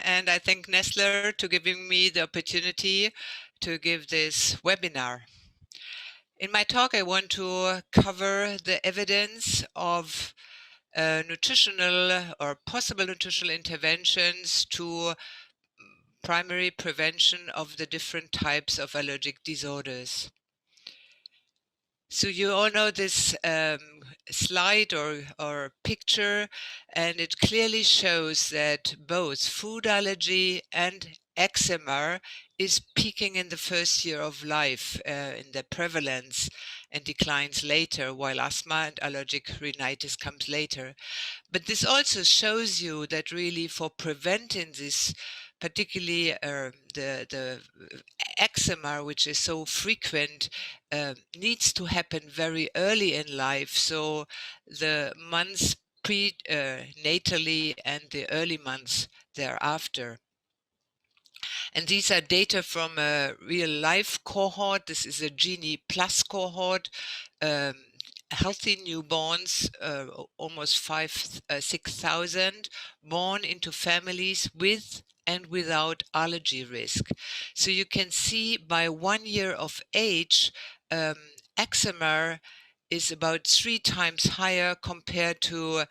and I thank Nestler to giving me the opportunity to give this webinar. In my talk, I want to cover the evidence of nutritional or possible nutritional interventions to primary prevention of the different types of allergic disorders. So you all know this slide or picture, and it clearly shows that both food allergy and eczema is peaking in the first year of life in the prevalence and declines later, while asthma and allergic rhinitis comes later. But this also shows you that really for preventing this, particularly the eczema, which is so frequent, needs to happen very early in life. So the months pre-natally and the early months thereafter. And these are data from a real life cohort. This is a GINI plus cohort. Healthy newborns, almost 6,000, born into families with and without allergy risk. So you can see by 1 year of age, eczema is about 3 times higher compared to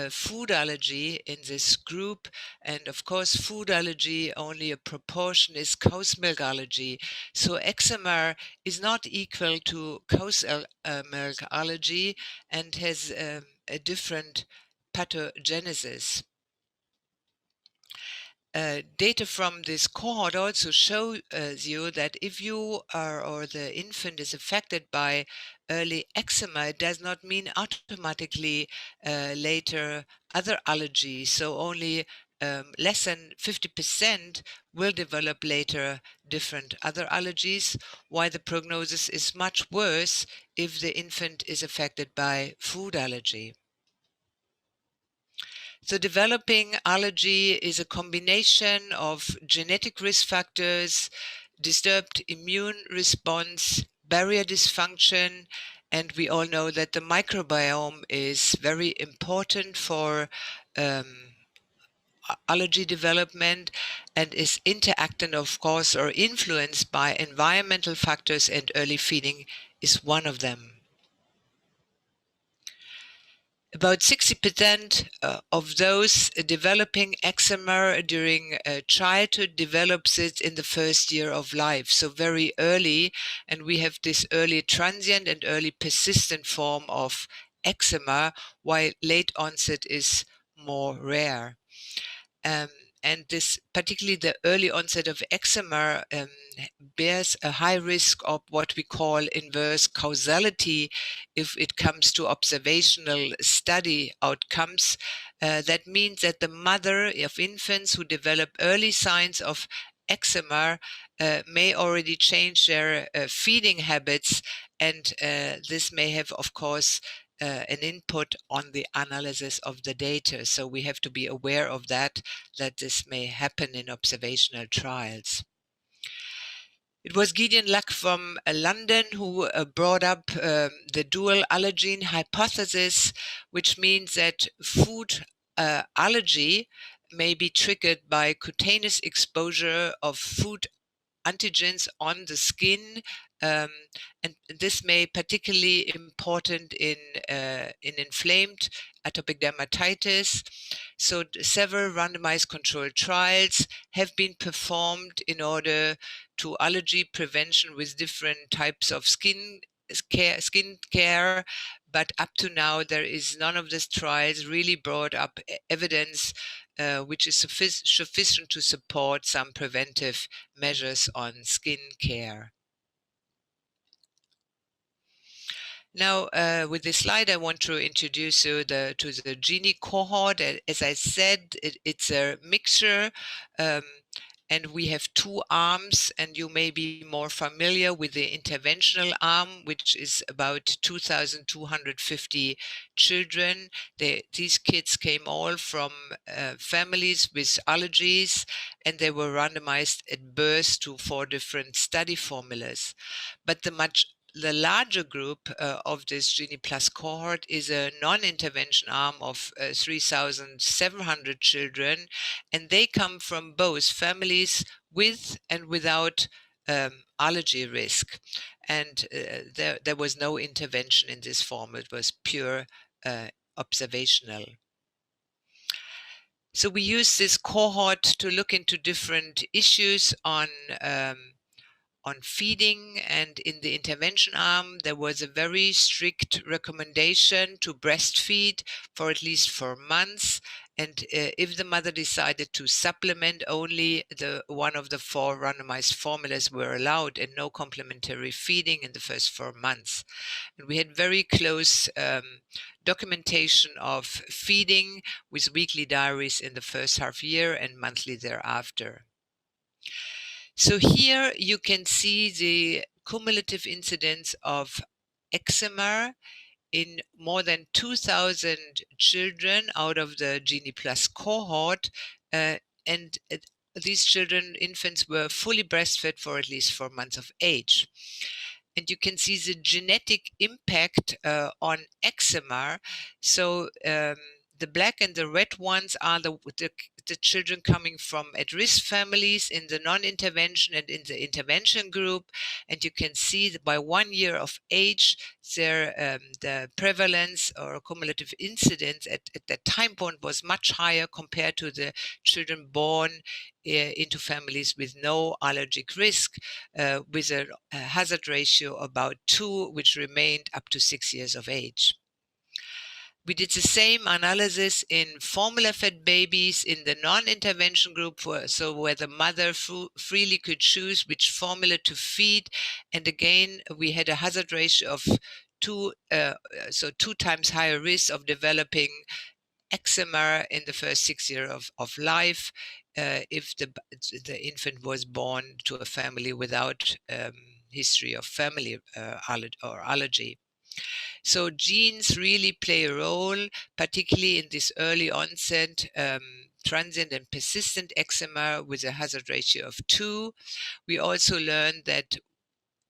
food allergy in this group. And of course, food allergy, only a proportion is cow's milk allergy. So eczema is not equal to cow's milk allergy and has a different pathogenesis. Data from this cohort also shows you that if you are or the infant is affected by early eczema, it does not mean automatically later other allergies. So only less than 50% will develop later different other allergies, while the prognosis is much worse if the infant is affected by food allergy. So developing allergy is a combination of genetic risk factors, disturbed immune response, barrier dysfunction, and we all know that the microbiome is very important for allergy development and is interacting, of course, or influenced by environmental factors, and early feeding is one of them. About 60% of those developing eczema during childhood develops it in the first year of life, so very early, and we have this early transient and early persistent form of eczema, while late onset is more rare. And this, particularly the early onset of eczema, bears a high risk of what we call inverse causality if it comes to observational study outcomes. That means that the mother of infants who develop early signs of eczema may already change their feeding habits, and this may have, of course, an input on the analysis of the data. So we have to be aware of that this may happen in observational trials. It was Gideon Luck from London who brought up the dual allergen hypothesis, which means that food allergy may be triggered by cutaneous exposure of food antigens on the skin, and this may particularly important in inflamed atopic dermatitis. So several randomized controlled trials have been performed in order to allergy prevention with different types of skin care, but up to now there is none of these trials really brought up evidence which is sufficient to support some preventive measures on skin care. Now, with this slide, I want to introduce you to the GINI cohort. As I said, it's a mixture, and we have 2 arms, and you may be more familiar with the interventional arm, which is about 2,250 children. These kids came all from families with allergies, and they were randomized at birth to 4 different study formulas. But the the larger group of this GINI Plus cohort is a non-intervention arm of 3,700 children, and they come from both families with and without allergy risk. And there was no intervention in this form. It was pure observational. So we use this cohort to look into different issues on feeding, and in the intervention arm there was a very strict recommendation to breastfeed for at least 4 months, and if the mother decided to supplement, only one of the 4 randomized formulas were allowed and no complementary feeding in the first 4 months. And we had very close documentation of feeding with weekly diaries in the first half year and monthly thereafter. So here you can see the cumulative incidence of eczema in more than 2,000 children out of the GINI Plus cohort, and these children, infants, were fully breastfed for at least 4 months of age. And you can see the genetic impact on eczema. So the black and the red ones are the children coming from at-risk families in the non-intervention and in the intervention group. And you can see that by 1 year of age, the prevalence or cumulative incidence at that time point was much higher compared to the children born into families with no allergic risk, with a hazard ratio about 2, which remained up to 6 years of age. We did the same analysis in formula-fed babies in the non-intervention group, where the mother freely could choose which formula to feed. And again, we had a hazard ratio of 2, so 2 times higher risk of developing eczema in the first 6 years of life if the infant was born to a family without history of family allergy. So genes really play a role, particularly in this early onset, transient and persistent eczema with a hazard ratio of 2. We also learned that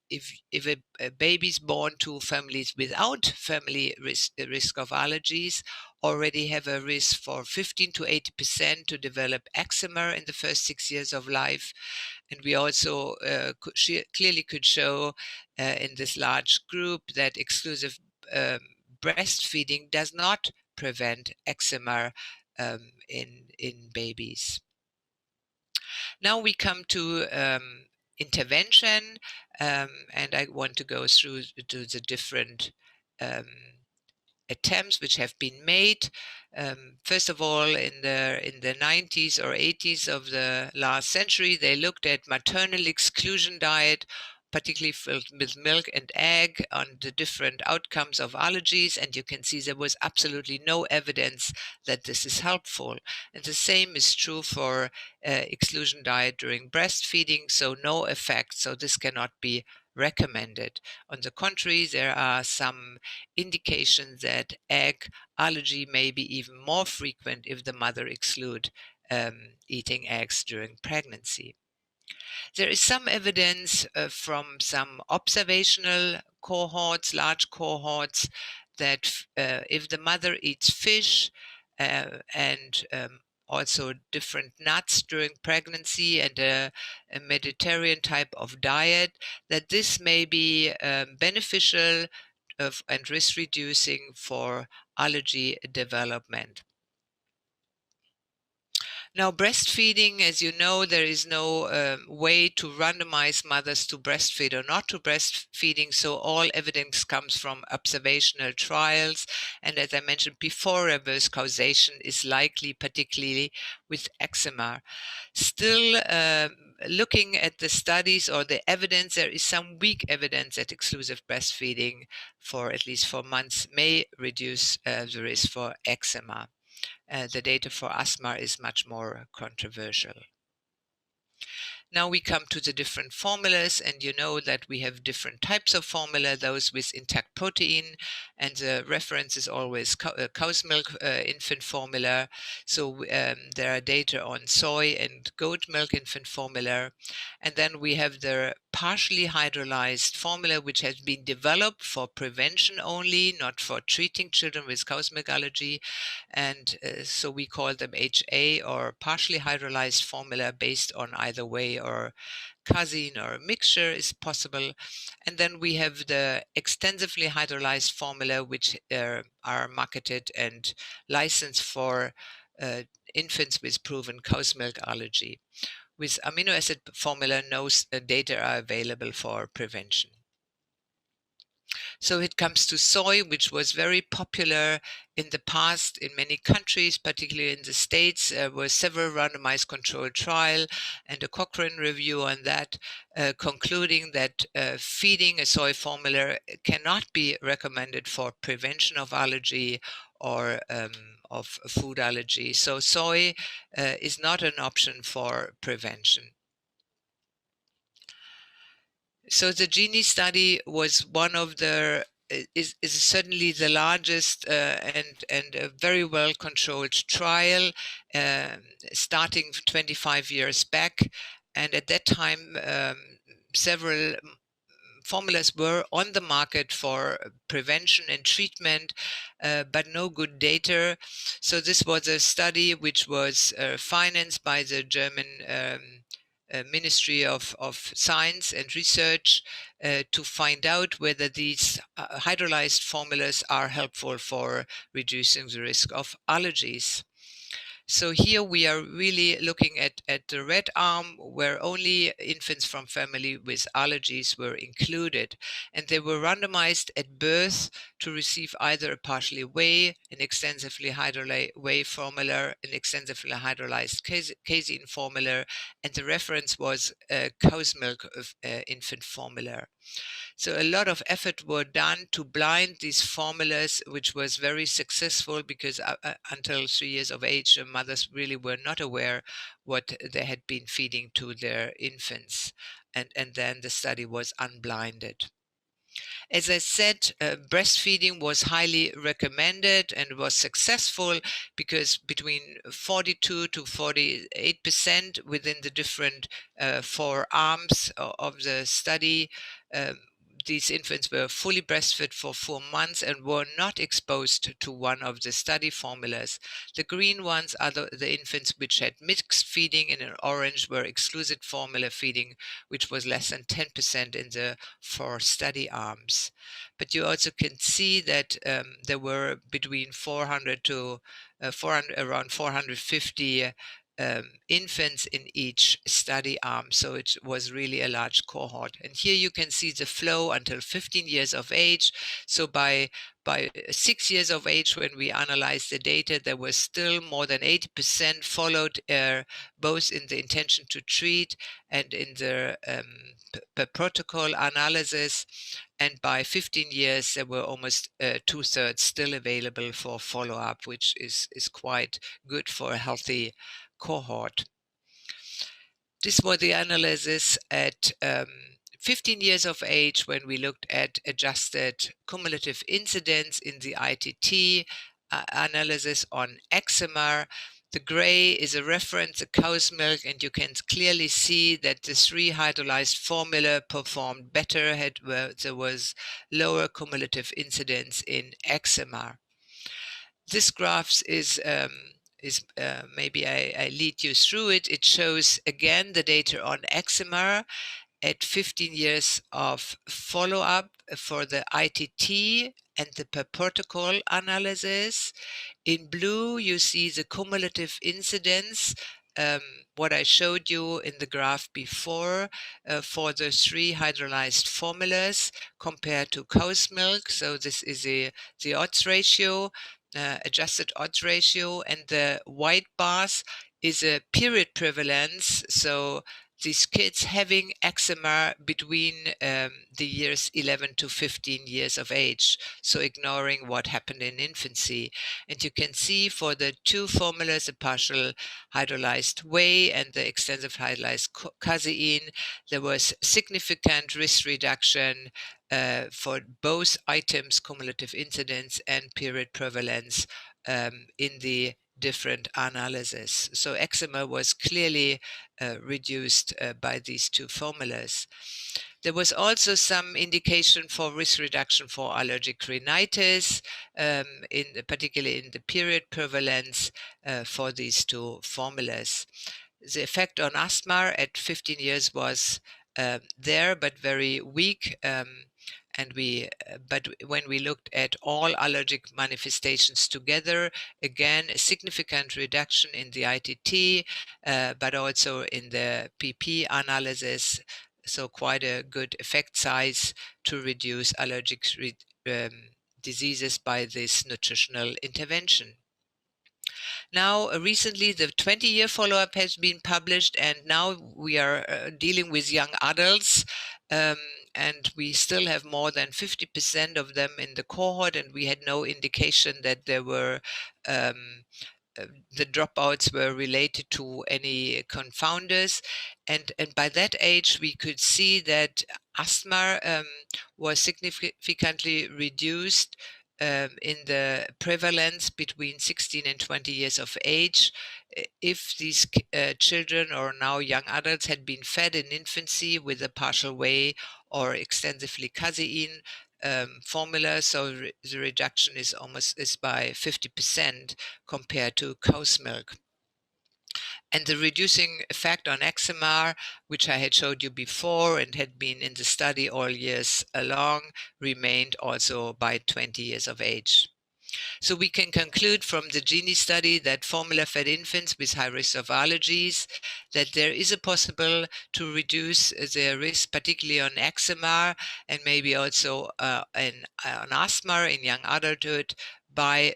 if a baby is born to families without family risk of allergies, already have a risk for 15 to 80% to develop eczema in the first 6 years of life. And we also clearly could show in this large group that exclusive breastfeeding does not prevent eczema in babies. Now we come to intervention, and I want to go through to the different attempts which have been made. First of all, in the 90s or 80s of the last century, they looked at maternal exclusion diet, particularly filled with milk and egg, on the different outcomes of allergies, and you can see there was absolutely no evidence that this is helpful. And the same is true for exclusion diet during breastfeeding, so no effect, so this cannot be recommended. On the contrary, there are some indications that egg allergy may be even more frequent if the mother exclude eating eggs during pregnancy. There is some evidence from some observational cohorts, large cohorts, that if the mother eats fish and also different nuts during pregnancy and a Mediterranean type of diet, that this may be beneficial and risk reducing for allergy development. Now, breastfeeding, as you know, there is no way to randomize mothers to breastfeed or not to breastfeeding, so all evidence comes from observational trials. And as I mentioned before, reverse causation is likely, particularly with eczema. Still, looking at the studies or the evidence, there is some weak evidence that exclusive breastfeeding for at least 4 months may reduce the risk for eczema. The data for asthma is much more controversial. Now we come to the different formulas, and you know that we have different types of formula, those with intact protein, and the reference is always cow's milk infant formula. So there are data on soy and goat milk infant formula. And then we have the partially hydrolyzed formula which has been developed for prevention only, not for treating children with cow's milk allergy. And so we call them HA, or partially hydrolyzed formula, based on either whey or casein, or a mixture is possible. And then we have the extensively hydrolyzed formula, which are marketed and licensed for infants with proven cow's milk allergy. With amino acid formula, no data are available for prevention. So it comes to soy, which was very popular in the past in many countries, particularly in the States. There were several randomized controlled trial and a Cochrane review on that, concluding that feeding a soy formula cannot be recommended for prevention of allergy or of food allergy. So soy is not an option for prevention. So the GINI study was one of the is certainly the largest and a very well controlled trial, starting 25 years back, and at that time several formulas were on the market for prevention and treatment, but no good data. So this was a study which was financed by the German Ministry of Science and Research to find out whether these hydrolyzed formulas are helpful for reducing the risk of allergies. So here we are really looking at the red arm, where only infants from family with allergies were included, and they were randomized at birth to receive either a partially whey, an extensively hydrolyzed whey formula, an extensively hydrolyzed casein formula, and the reference was cow's milk infant formula. So a lot of effort were done to blind these formulas, which was very successful, because until 3 years of age, mothers really were not aware what they had been feeding to their infants. And then the study was unblinded. As I said, breastfeeding was highly recommended and was successful, because between 42 to 48% within the different 4 arms of the study, these infants were fully breastfed for 4 months and were not exposed to one of the study formulas. The green ones are the infants which had mixed feeding, and in orange were exclusive formula feeding, which was less than 10% in the 4 study arms. But you also can see that there were between 400 to around 450 infants in each study arm, so it was really a large cohort. And here you can see the flow until 15 years of age. So by 6 years of age, when we analyzed the data, there was still more than 80% followed, both in the intention to treat and in the per protocol analysis. And by 15 years, there were almost 2/3 still available for follow-up, which is quite good for a healthy cohort. This was the analysis at 15 years of age, when we looked at adjusted cumulative incidence in the ITT analysis on eczema. The gray is a reference, a cow's milk, and you can clearly see that the 3 hydrolyzed formula performed better, there was lower cumulative incidence in eczema. This graph is maybe I lead you through it. It shows again the data on eczema at 15 years of follow-up for the ITT and the per protocol analysis. In blue, you see the cumulative incidence, what I showed you in the graph before, for the 3 hydrolyzed formulas compared to cow's milk. So this is the odds ratio, adjusted odds ratio, and the white bars is a period prevalence. So these kids having eczema between the years 11 to 15 years of age, so ignoring what happened in infancy. And you can see for the 2 formulas, the partial hydrolyzed whey and the extensive hydrolyzed casein, there was significant risk reduction for both items, cumulative incidence and period prevalence, in the different analyses. So eczema was clearly reduced by these two formulas. There was also some indication for risk reduction for allergic rhinitis, particularly in the period prevalence for these two formulas. The effect on asthma at 15 years was there, but very weak. But when we looked at all allergic manifestations together, again, a significant reduction in the ITT, but also in the PP analysis. So quite a good effect size to reduce allergic diseases by this nutritional intervention. Now, recently, the 20-year follow-up has been published, and now we are dealing with young adults, and we still have more than 50% of them in the cohort, and we had no indication that there were the dropouts were related to any confounders. And by that age, we could see that asthma was significantly reduced in the prevalence between 16 and 20 years of age. If these children or now young adults had been fed in infancy with a partial whey or extensively casein formula, so the reduction is by 50% compared to cow's milk. And the reducing effect on eczema, which I had showed you before and had been in the study all years along, remained also by 20 years of age. So we can conclude from the GINI study that formula-fed infants with high risk of allergies, that there is a possible to reduce their risk, particularly on eczema and maybe also on asthma in young adulthood by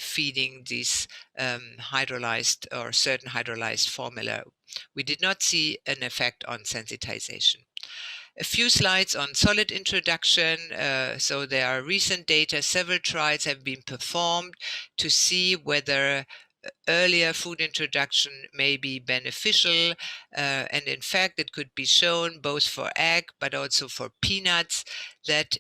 feeding these hydrolyzed or certain hydrolyzed formula. We did not see an effect on sensitization. A few slides on solid introduction. So there are recent data. Several trials have been performed to see whether earlier food introduction may be beneficial. And in fact, it could be shown both for egg, but also for peanuts, that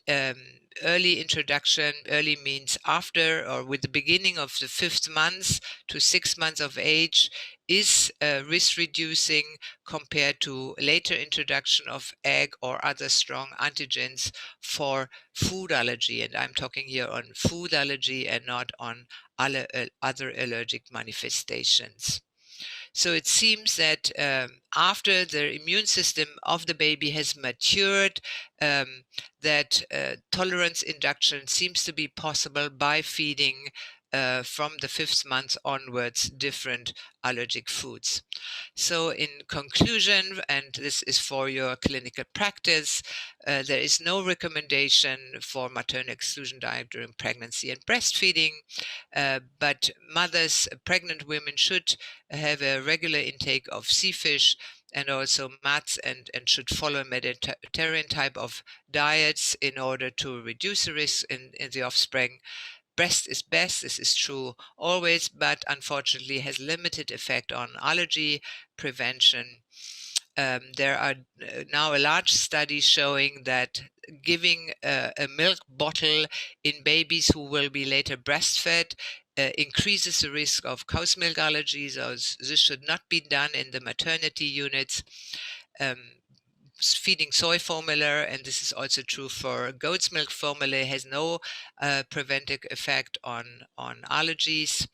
early introduction, early means after or with the beginning of the 5th month to 6 months of age, is risk reducing compared to later introduction of egg or other strong antigens for food allergy. And I'm talking here on food allergy and not on other allergic manifestations. So it seems that after the immune system of the baby has matured, that tolerance induction seems to be possible by feeding from the 5th month onwards different allergic foods. So in conclusion, and this is for your clinical practice, there is no recommendation for maternal exclusion diet during pregnancy and breastfeeding, but mothers, pregnant women should have a regular intake of sea fish and also nuts and should follow a Mediterranean type of diets in order to reduce the risk in the offspring. Breast is best, this is true always, but unfortunately has limited effect on allergy prevention. There are now a large study showing that giving a milk bottle in babies who will be later breastfed increases the risk of cow's milk allergies. This should not be done in the maternity units. Feeding soy formula, and this is also true for goat's milk formula, has no preventive effect on allergies.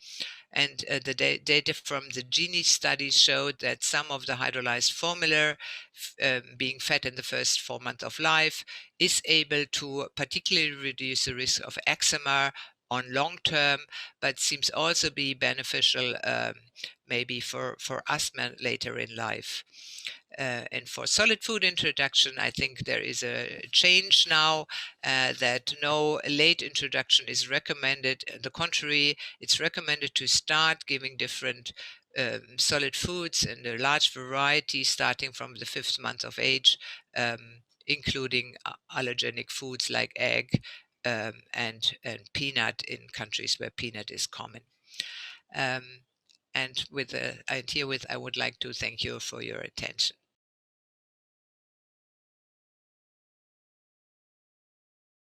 And the data from the GINI study showed that some of the hydrolyzed formula being fed in the first 4 months of life is able to particularly reduce the risk of eczema on long term, but seems also be beneficial maybe for asthma later in life. And for solid food introduction, I think there is a change now that no late introduction is recommended. On the contrary, it's recommended to start giving different solid foods in a large variety starting from the 5th month of age, including allergenic foods like egg and peanut in countries where peanut is common. And herewith, I would like to thank you for your attention.